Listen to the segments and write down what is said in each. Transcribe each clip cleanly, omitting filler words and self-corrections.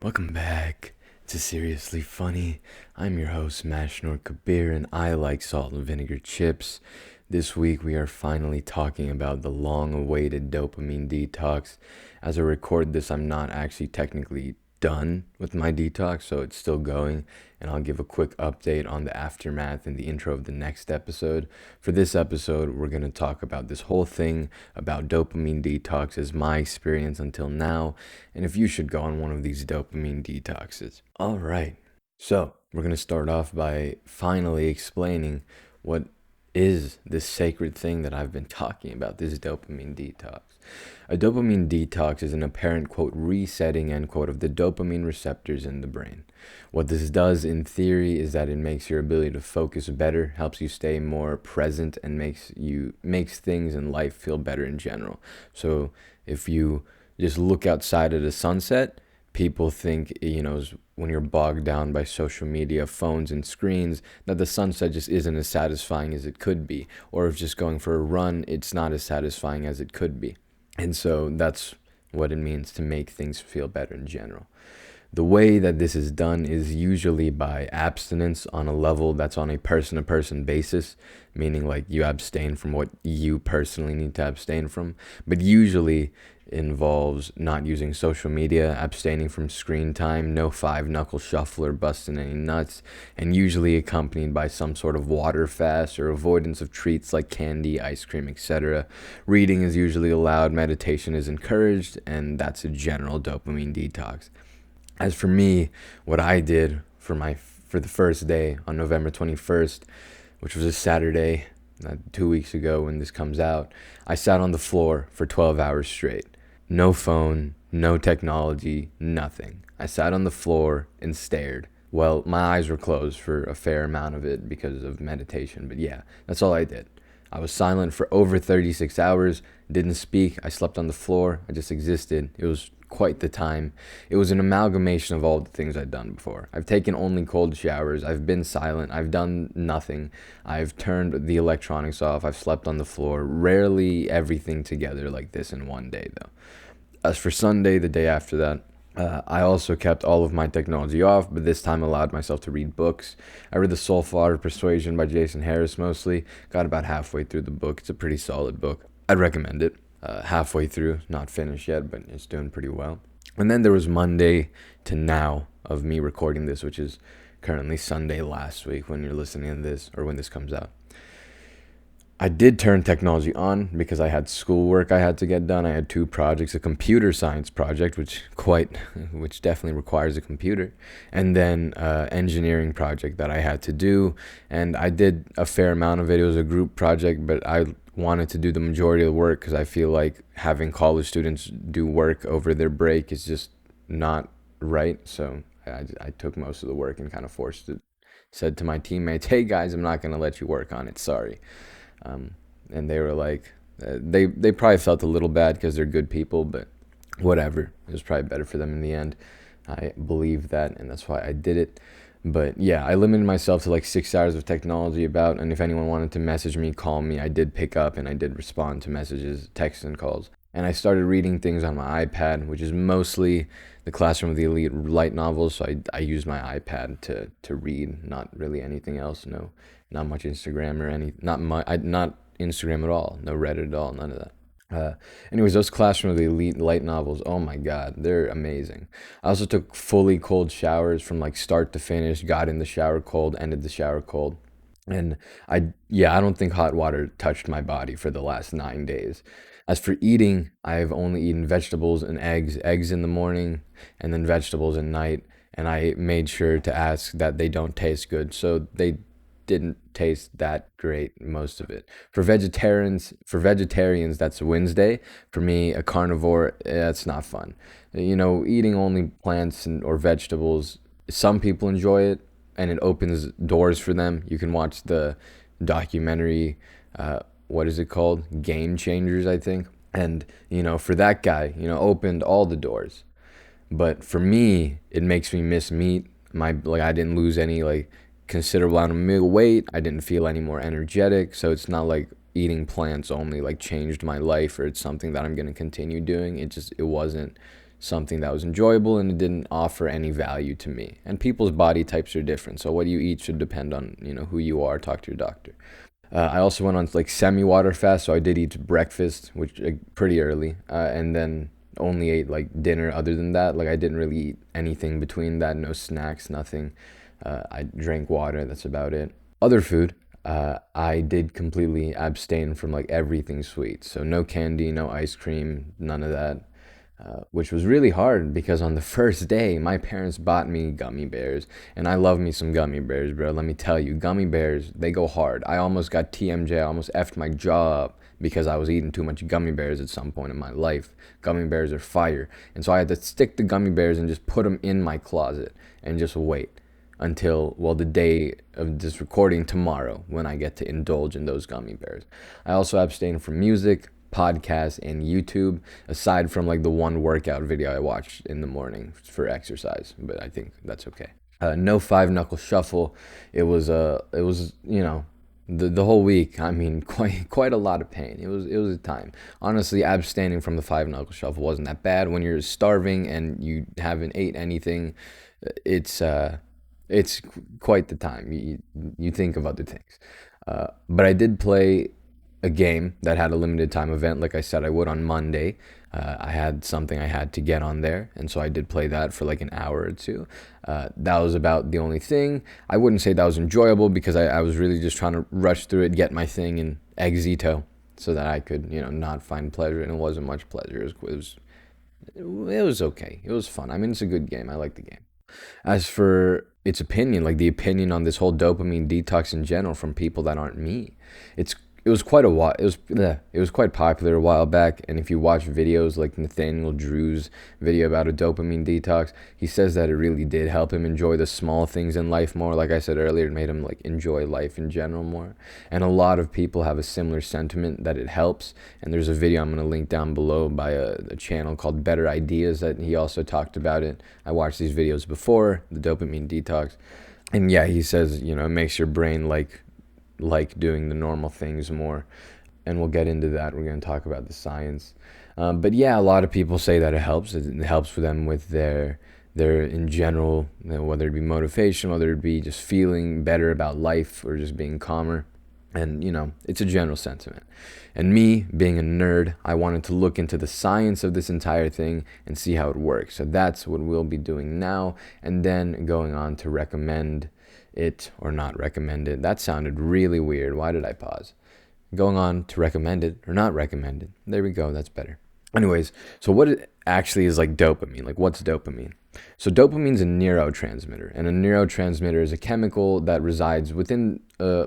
Welcome back to Seriously Funny. I'm your host, Mashnor Kabir, and I like salt and vinegar chips. This week we are finally talking about the long-awaited dopamine detox. As I record this, I'm not actually technically done with my detox, so it's still going, and I'll give a quick update on the aftermath in the intro of the next episode. For this episode, we're going to talk about this whole thing about dopamine detox as my experience until now, and if you should go on one of these dopamine detoxes. All right, so we're going to start off by finally explaining what is this sacred thing that I've been talking about, this dopamine detox. A dopamine detox is an apparent, quote, resetting, end quote, of the dopamine receptors in the brain. What this does in theory is that it makes your ability to focus better, helps you stay more present, and makes things in life feel better in general. So if you just look outside at a sunset, people think, when you're bogged down by social media, phones, and screens, that the sunset just isn't as satisfying as it could be. Or if just going for a run, it's not as satisfying as it could be. And so that's what it means to make things feel better in general. The way that this is done is usually by abstinence on a level that's on a person-to-person basis, meaning like you abstain from what you personally need to abstain from, but usually involves not using social media, abstaining from screen time, no five-knuckle shuffle or busting any nuts, and usually accompanied by some sort of water fast or avoidance of treats like candy, ice cream, etc. Reading is usually allowed, meditation is encouraged, and that's a general dopamine detox. As for me, what I did for the first day on November 21st, which was a Saturday, 2 weeks ago when this comes out, I sat on the floor for 12 hours straight. No phone, no technology, nothing. I sat on the floor and stared. Well, my eyes were closed for a fair amount of it because of meditation, but yeah, that's all I did. I was silent for over 36 hours, didn't speak, I slept on the floor, I just existed. It was quite the time. It was an amalgamation of all the things I'd done before. I've taken only cold showers, I've been silent, I've done nothing, I've turned the electronics off, I've slept on the floor, rarely everything together like this in one day though. As for Sunday, the day after that, I also kept all of my technology off, but this time allowed myself to read books. I read The Soulful Art of Persuasion by Jason Harris mostly. Got about halfway through the book. It's a pretty solid book. I'd recommend it. Halfway through, not finished yet, but it's doing pretty well. And then there was Monday to now of me recording this, which is currently Sunday last week when you're listening to this or when this comes out. I did turn technology on because I had schoolwork I had to get done. I had 2 projects, a computer science project, which definitely requires a computer, and then engineering project that I had to do. And I did a fair amount of it. It was a group project, but I wanted to do the majority of the work because I feel like having college students do work over their break is just not right. So I took most of the work and kind of forced it. Said to my teammates, "Hey guys, I'm not going to let you work on it. Sorry." And they were like, they probably felt a little bad because they're good people, but whatever. It was probably better for them in the end. I believe that, and that's why I did it. But yeah, I limited myself to like 6 hours of technology about, and if anyone wanted to message me, call me, I did pick up and I did respond to messages, texts, and calls. And I started reading things on my iPad, which is mostly the Classroom of the Elite light novels. So I used my iPad to read, not really anything else. No, not much Instagram or not Instagram at all. No Reddit at all. None of that. Anyways, those Classroom of the Elite light novels, oh my God, they're amazing. I also took fully cold showers from like start to finish, got in the shower cold, ended the shower cold. And I don't think hot water touched my body for the last 9 days. As for eating, I've only eaten vegetables and eggs in the morning and then vegetables at night. And I made sure to ask that they don't taste good. So they didn't taste that great, most of it. For vegetarians, that's Wednesday. For me, a carnivore, that's not fun. Eating only plants or vegetables, some people enjoy it and it opens doors for them. You can watch the documentary, what is it called? Game Changers, I think. And, for that guy, opened all the doors. But for me, it makes me miss meat. I didn't lose any considerable amount of weight. I didn't feel any more energetic. So it's not like eating plants only changed my life or it's something that I'm going to continue doing. It wasn't something that was enjoyable and it didn't offer any value to me. And people's body types are different, so what you eat should depend on, who you are. Talk to your doctor. I also went on like semi-water fast, so I did eat breakfast, which pretty early, and then only ate like dinner. Other than that, like I didn't really eat anything between that. No snacks, nothing. I drank water. That's about it. Other food, I did completely abstain from like everything sweet. So no candy, no ice cream, none of that. Which was really hard because on the first day, my parents bought me gummy bears, and I love me some gummy bears, bro. Let me tell you, gummy bears, they go hard. I almost got TMJ, I almost effed my jaw up because I was eating too much gummy bears at some point in my life. Gummy bears are fire. And so I had to stick the gummy bears and just put them in my closet and just wait until, well, the day of this recording tomorrow when I get to indulge in those gummy bears. I also abstained from music, podcasts, and YouTube, aside from like the one workout video I watched in the morning for exercise, but I think that's okay. No five knuckle shuffle. It was the whole week. I mean, quite a lot of pain. It was a time. Honestly, abstaining from the five knuckle shuffle wasn't that bad. When you're starving and you haven't ate anything, it's it's quite the time. You think of other things. But I did play a game that had a limited time event, like I said I would on Monday. I had something I had to get on there, and so I did play that for like an hour or two. That was about the only thing. I wouldn't say that was enjoyable because I was really just trying to rush through it, get my thing in exito, so that I could, not find pleasure, and it wasn't much pleasure. It was okay. It was fun. I mean, it's a good game. I like the game. As for its opinion, like the opinion on this whole dopamine detox in general from people that aren't me, it's it was quite a while. It was quite popular a while back. And if you watch videos like Nathaniel Drew's video about a dopamine detox, he says that it really did help him enjoy the small things in life more. Like I said earlier, it made him like enjoy life in general more. And a lot of people have a similar sentiment that it helps. And there's a video I'm gonna link down below by a channel called Better Ideas that he also talked about it. I watched these videos before the dopamine detox, and yeah, he says it makes your brain like doing the normal things more, and we'll get into that. We're going to talk about the science, but yeah, a lot of people say that it helps for them with their in general, whether it be motivation, whether it be just feeling better about life or just being calmer. And it's a general sentiment. And me being a nerd, I wanted to look into the science of this entire thing and see how it works. So that's what we'll be doing now, and then going on to recommend it or not recommend it. That sounded really weird. Why did I pause? Going on to recommend it or not recommend it. There we go. That's better. Anyways, so what it actually is like dopamine? Like, what's dopamine? So dopamine is a neurotransmitter, and a neurotransmitter is a chemical that resides within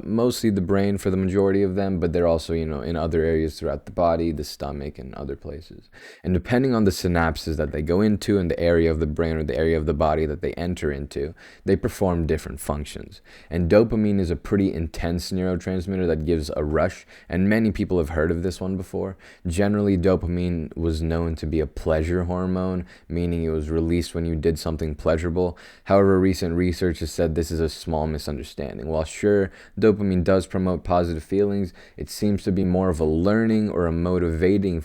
mostly the brain for the majority of them, but they're also, in other areas throughout the body, the stomach, and other places. And depending on the synapses that they go into and the area of the brain or the area of the body that they enter into, they perform different functions. And dopamine is a pretty intense neurotransmitter that gives a rush, and many people have heard of this one before. Generally, dopamine was known to be a pleasure hormone, meaning it was released when you did something pleasurable. However, recent research has said this is a small misunderstanding. While sure, dopamine does promote positive feelings, it seems to be more of a learning or a motivating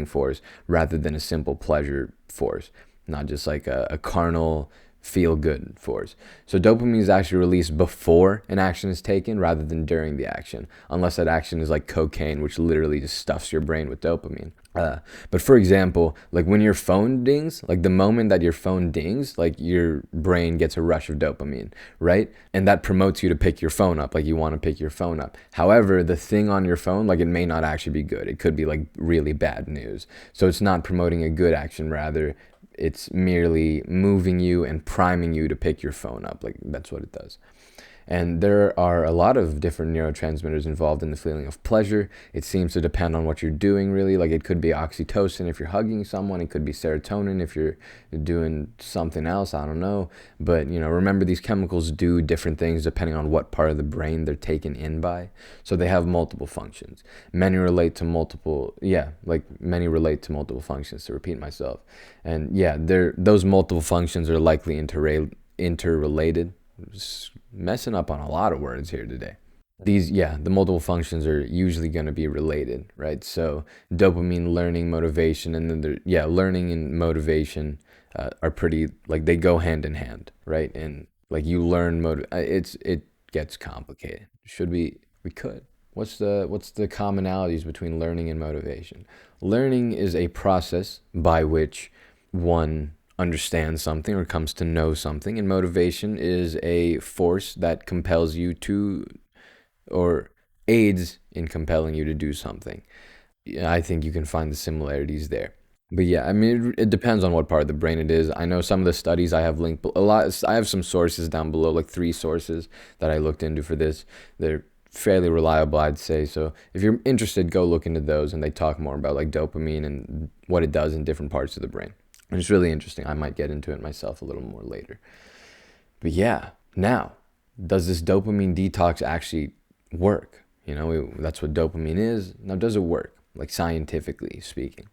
force rather than a simple pleasure force, not just like a carnal feel good force. So dopamine is actually released before an action is taken rather than during the action, unless that action is like cocaine, which literally just stuffs your brain with dopamine. But for example, like when your phone dings, like the moment that your phone dings, like your brain gets a rush of dopamine, right? And that promotes you to pick your phone up, like you want to pick your phone up. However, the thing on your phone, like it may not actually be good. It could be like really bad news. So it's not promoting a good action, rather it's merely moving you and priming you to pick your phone up. Like that's what it does. And there are a lot of different neurotransmitters involved in the feeling of pleasure. It seems to depend on what you're doing, really. Like it could be oxytocin if you're hugging someone. It could be serotonin if you're doing something else. I don't know. But, remember these chemicals do different things depending on what part of the brain they're taken in by. So they have multiple functions. Many relate to multiple functions, to repeat myself. And yeah, those multiple functions are likely interrelated. Just messing up on a lot of words here today. The multiple functions are usually going to be related, right? So dopamine, learning, motivation, and then learning and motivation are pretty, like, they go hand in hand, right? And like you learn it gets complicated. Should we could. What's the commonalities between learning and motivation? Learning is a process by which one understands something or comes to know something, and motivation is a force that compels you to, or aids in compelling you to do something. Yeah, I think you can find the similarities there. But yeah, I mean, it depends on what part of the brain it is. I know some of the studies I have linked a lot. I have some sources down below, like three sources that I looked into for this. They're fairly reliable, I'd say. So if you're interested, go look into those, and they talk more about like dopamine and what it does in different parts of the brain. And it's really interesting. I might get into it myself a little more later. But yeah, now, does this dopamine detox actually work? That's what dopamine is. Now, does it work, like scientifically speaking?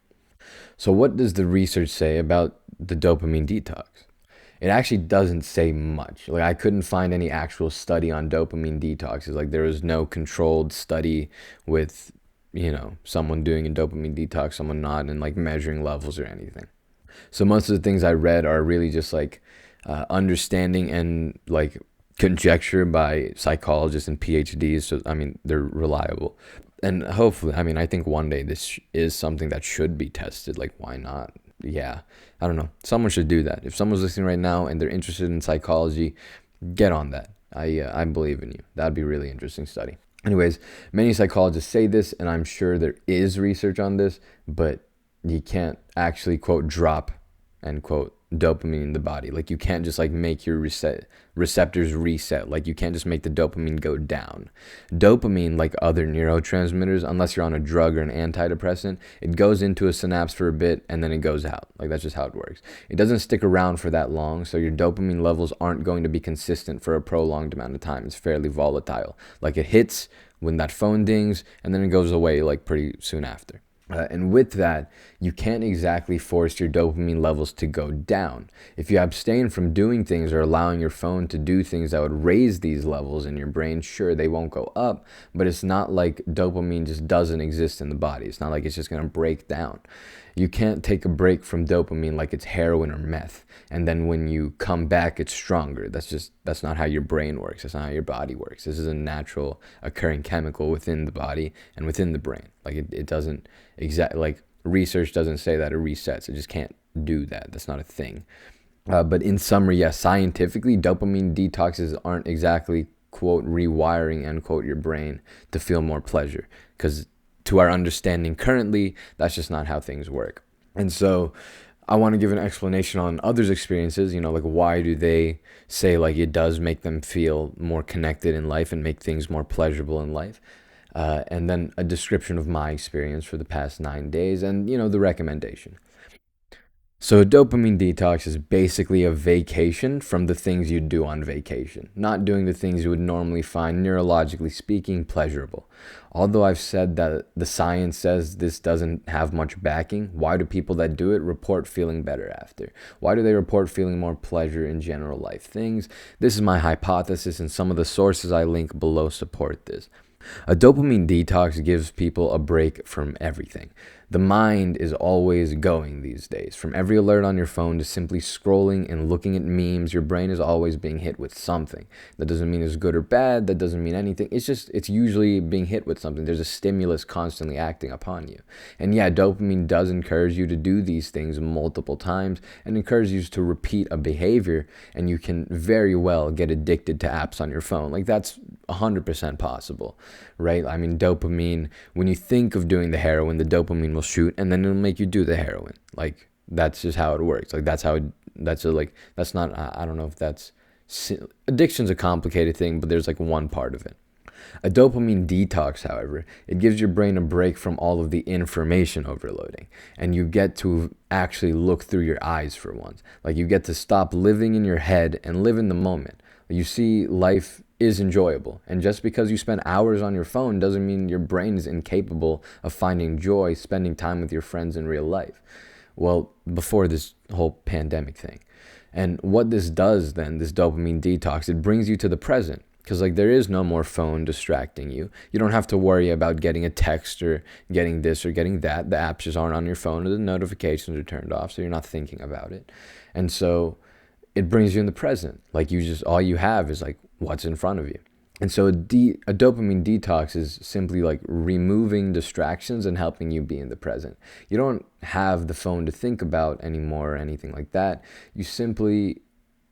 So, what does the research say about the dopamine detox? It actually doesn't say much. Like, I couldn't find any actual study on dopamine detoxes. Like, there was no controlled study with, someone doing a dopamine detox, someone not, and like measuring levels or anything. So most of the things I read are really just like understanding and like conjecture by psychologists and PhDs. So I mean, they're reliable, and hopefully, I mean, I think one day this is something that should be tested. Like, why not? Yeah, I don't know. Someone should do that. If someone's listening right now and they're interested in psychology, get on that. I believe in you. That'd be a really interesting study. Anyways, many psychologists say this, and I'm sure there is research on this, but you can't actually quote drop end quote dopamine in the body. Like, you can't just like make your receptors reset. Like, you can't just make the dopamine go down. Dopamine, like other neurotransmitters, unless you're on a drug or an antidepressant, it goes into a synapse for a bit and then it goes out. Like, that's just how it works. It doesn't stick around for that long, so your dopamine levels aren't going to be consistent for a prolonged amount of time. It's fairly volatile. Like, it hits when that phone dings and then it goes away like pretty soon after. And with that, you can't exactly force your dopamine levels to go down. If you abstain from doing things or allowing your phone to do things that would raise these levels in your brain, sure, they won't go up, but it's not like dopamine just doesn't exist in the body. It's not like it's just going to break down. You can't take a break from dopamine like it's heroin or meth, and then when you come back, it's stronger. That's not how your brain works. That's not how your body works. This is a natural occurring chemical within the body and within the brain. Like, it doesn't like, research doesn't say that it resets. It just can't do that. That's not a thing. But in summary, yes, scientifically, dopamine detoxes aren't exactly quote rewiring end quote your brain to feel more pleasure, because to our understanding currently, that's just not how things work. And so I want to give an explanation on others' experiences, like why do they say like it does make them feel more connected in life and make things more pleasurable in life. And then a description of my experience for the past 9 days and, the recommendation. So a dopamine detox is basically a vacation from the things you do on vacation, not doing the things you would normally find, neurologically speaking, pleasurable. Although I've said that the science says this doesn't have much backing, why do people that do it report feeling better after? Why do they report feeling more pleasure in general life things? This is my hypothesis, and some of the sources I link below support this. A dopamine detox gives people a break from everything. The mind is always going these days. From every alert on your phone to simply scrolling and looking at memes, your brain is always being hit with something. That doesn't mean it's good or bad. That doesn't mean anything. It's usually being hit with something. There's a stimulus constantly acting upon you. And yeah, dopamine does encourage you to do these things multiple times and encourages you to repeat a behavior, and you can very well get addicted to apps on your phone. Like, that's 100% possible, right? I mean, dopamine, when you think of doing the heroin, the dopamine will shoot and then it'll make you do the heroin. Like, that's just how it works. Like, that's not, I don't know if that's, addiction's a complicated thing, but there's like one part of it. A dopamine detox, however, it gives your brain a break from all of the information overloading, and you get to actually look through your eyes for once. Like, you get to stop living in your head and live in the moment. You see, life is enjoyable, and just because you spend hours on your phone doesn't mean your brain is incapable of finding joy spending time with your friends in real life. Well, before this whole pandemic thing. And what this does then, this dopamine detox, it brings you to the present. because like there is no more phone distracting you. You don't have to worry about getting a text or getting this or getting that. The apps just aren't on your phone, or the notifications are turned off, so you're not thinking about it. And so it brings you in the present. Like you just, all you have is like what's in front of you. And so a dopamine detox is simply like removing distractions and helping you be in the present. You don't have the phone to think about anymore or anything like that. You simply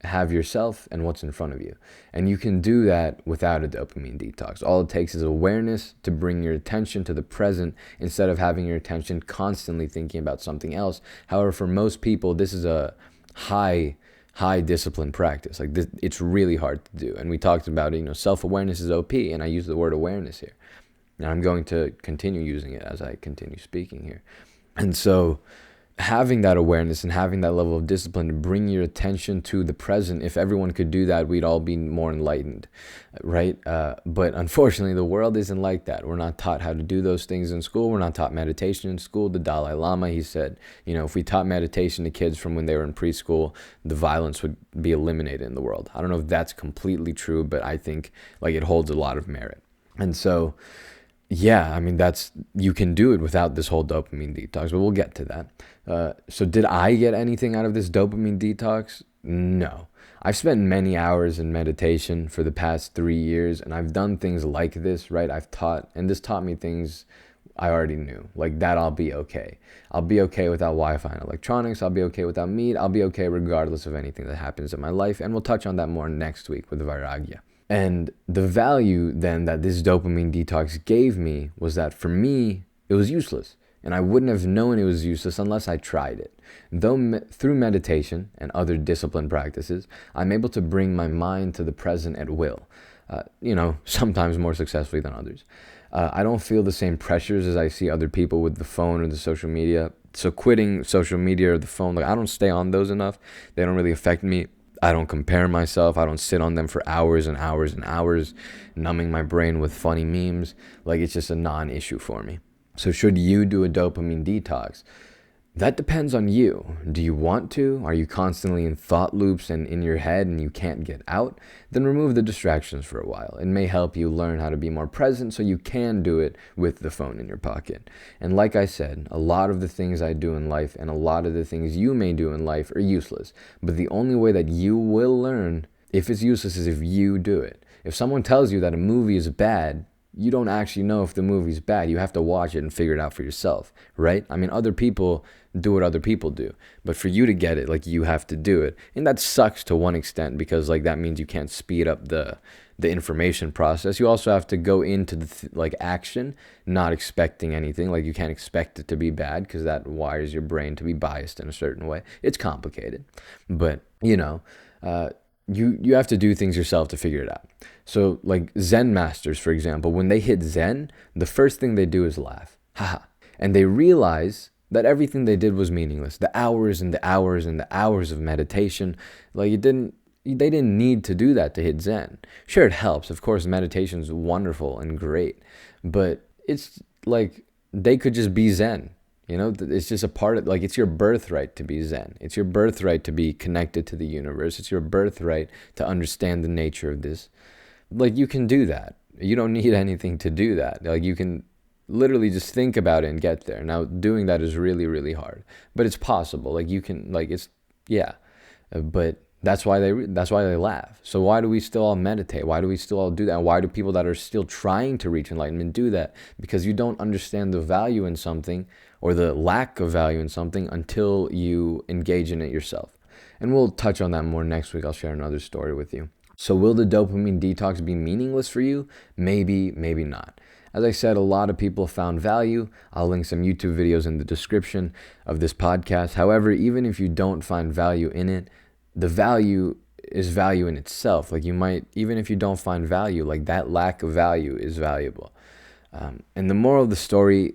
have yourself and what's in front of you. And you can do that without a dopamine detox. All it takes is awareness to bring your attention to the present instead of having your attention constantly thinking about something else. However, for most people, this is a high discipline practice. Like this, it's really hard to do. And we talked about it, self-awareness is OP, and I use the word awareness here. And I'm going to continue using it as I continue speaking here. And so having that awareness and having that level of discipline to bring your attention to the present, if everyone could do that, we'd all be more enlightened, right? But unfortunately, the world isn't like that. We're not taught how to do those things in school. We're not taught meditation in school. The Dalai Lama, he said, if we taught meditation to kids from when they were in preschool, the violence would be eliminated in the world. I don't know if that's completely true, but I think like it holds a lot of merit. And so yeah, I mean, you can do it without this whole dopamine detox, but we'll get to that. So did I get anything out of this dopamine detox? No. I've spent many hours in meditation for the past 3 years, and I've done things like this, right? And this taught me things I already knew, like that I'll be okay. I'll be okay without Wi-Fi and electronics. I'll be okay without meat. I'll be okay regardless of anything that happens in my life. And we'll touch on that more next week with Vairagya. And the value then that this dopamine detox gave me was that for me, it was useless. And I wouldn't have known it was useless unless I tried it. Though through meditation and other discipline practices, I'm able to bring my mind to the present at will. Sometimes more successfully than others. I don't feel the same pressures as I see other people with the phone or the social media. So quitting social media or the phone, like I don't stay on those enough. They don't really affect me. I don't compare myself. I don't sit on them for hours and hours and hours, numbing my brain with funny memes. Like it's just a non-issue for me. So should you do a dopamine detox? That depends on you. Do you want to? Are you constantly in thought loops and in your head and you can't get out? Then remove the distractions for a while. It may help you learn how to be more present so you can do it with the phone in your pocket. And like I said, a lot of the things I do in life and a lot of the things you may do in life are useless. But the only way that you will learn if it's useless is if you do it. If someone tells you that a movie is bad, you don't actually know if the movie's bad. You have to watch it and figure it out for yourself, right? I mean, other people do what other people do. But for you to get it, like you have to do it. And that sucks to one extent because like that means you can't speed up the information process. You also have to go into the action, not expecting anything. Like you can't expect it to be bad because that wires your brain to be biased in a certain way. It's complicated. But, you have to do things yourself to figure it out. So like Zen masters, for example, when they hit Zen, the first thing they do is laugh. Haha. And they realize that everything they did was meaningless. The hours and the hours and the hours of meditation, they didn't need to do that to hit Zen. Sure, it helps. Of course, meditation is wonderful and great, but it's like they could just be Zen. It's just a part of, it's your birthright to be Zen. It's your birthright to be connected to the universe. It's your birthright to understand the nature of this. You can do that. You don't need anything to do that. You can literally just think about it and get there. Now, doing that is really, really hard, but it's possible. You can, but that's why they laugh. So why do we still all meditate? Why do we still all do that? And why do people that are still trying to reach enlightenment do that? Because you don't understand the value in something or the lack of value in something until you engage in it yourself. And we'll touch on that more next week. I'll share another story with you. So will the dopamine detox be meaningless for you? Maybe, maybe not. As I said, a lot of people found value. I'll link some YouTube videos in the description of this podcast. However, even if you don't find value in it, the value is value in itself. Even if you don't find value, that lack of value is valuable. And the moral of the story,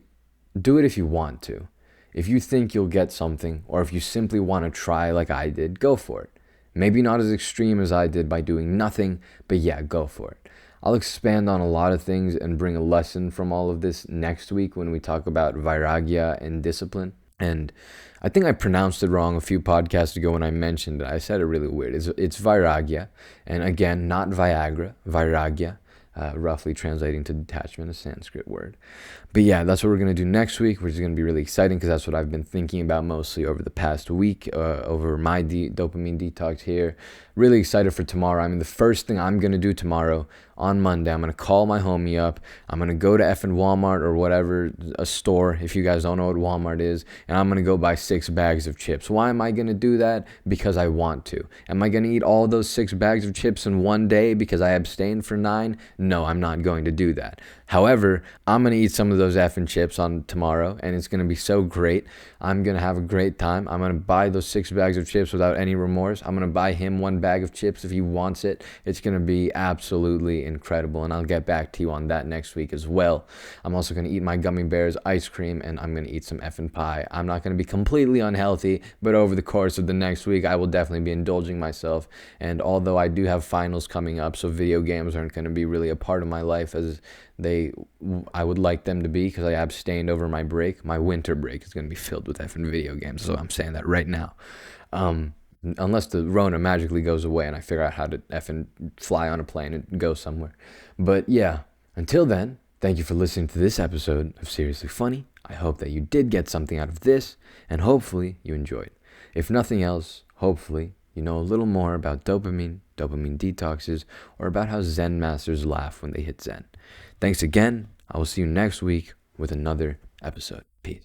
do it if you want to. If you think you'll get something, or if you simply want to try like I did, go for it. Maybe not as extreme as I did by doing nothing, but yeah, go for it. I'll expand on a lot of things and bring a lesson from all of this next week when we talk about Vairagya and discipline. And I think I pronounced it wrong a few podcasts ago when I mentioned it. I said it really weird. It's Vairagya. And again, not Viagra, Vairagya, roughly translating to detachment, a Sanskrit word. But yeah, that's what we're going to do next week, which is going to be really exciting because that's what I've been thinking about mostly over the past week, over my dopamine detox here. Really excited for tomorrow. I mean, the first thing I'm going to do tomorrow on Monday, I'm going to call my homie up. I'm going to go to effing Walmart or whatever, a store, if you guys don't know what Walmart is, and I'm going to go buy 6 bags of chips. Why am I going to do that? Because I want to. Am I going to eat all those 6 bags of chips in one day because I abstained for 9? No, I'm not going to do that. However, I'm going to eat some of those effing chips on tomorrow, and it's going to be so great. I'm going to have a great time. I'm going to buy those 6 bags of chips without any remorse. I'm going to buy him 1 bag of chips if he wants it. It's going to be absolutely incredible, and I'll get back to you on that next week as well. I'm also going to eat my gummy bears, ice cream, and I'm going to eat some effing pie. I'm not going to be completely unhealthy, but over the course of the next week, I will definitely be indulging myself. And although I do have finals coming up, so video games aren't going to be really a part of my life as I would like them to be, because I abstained over my break. My winter break is going to be filled with effing video games, so I'm saying that right now. Unless the Rona magically goes away and I figure out how to effing fly on a plane and go somewhere. But yeah, until then, thank you for listening to this episode of Seriously Funny. I hope that you did get something out of this, and hopefully you enjoyed. If nothing else, hopefully you know a little more about dopamine, dopamine detoxes, or about how Zen masters laugh when they hit Zen. Thanks again. I will see you next week with another episode. Peace.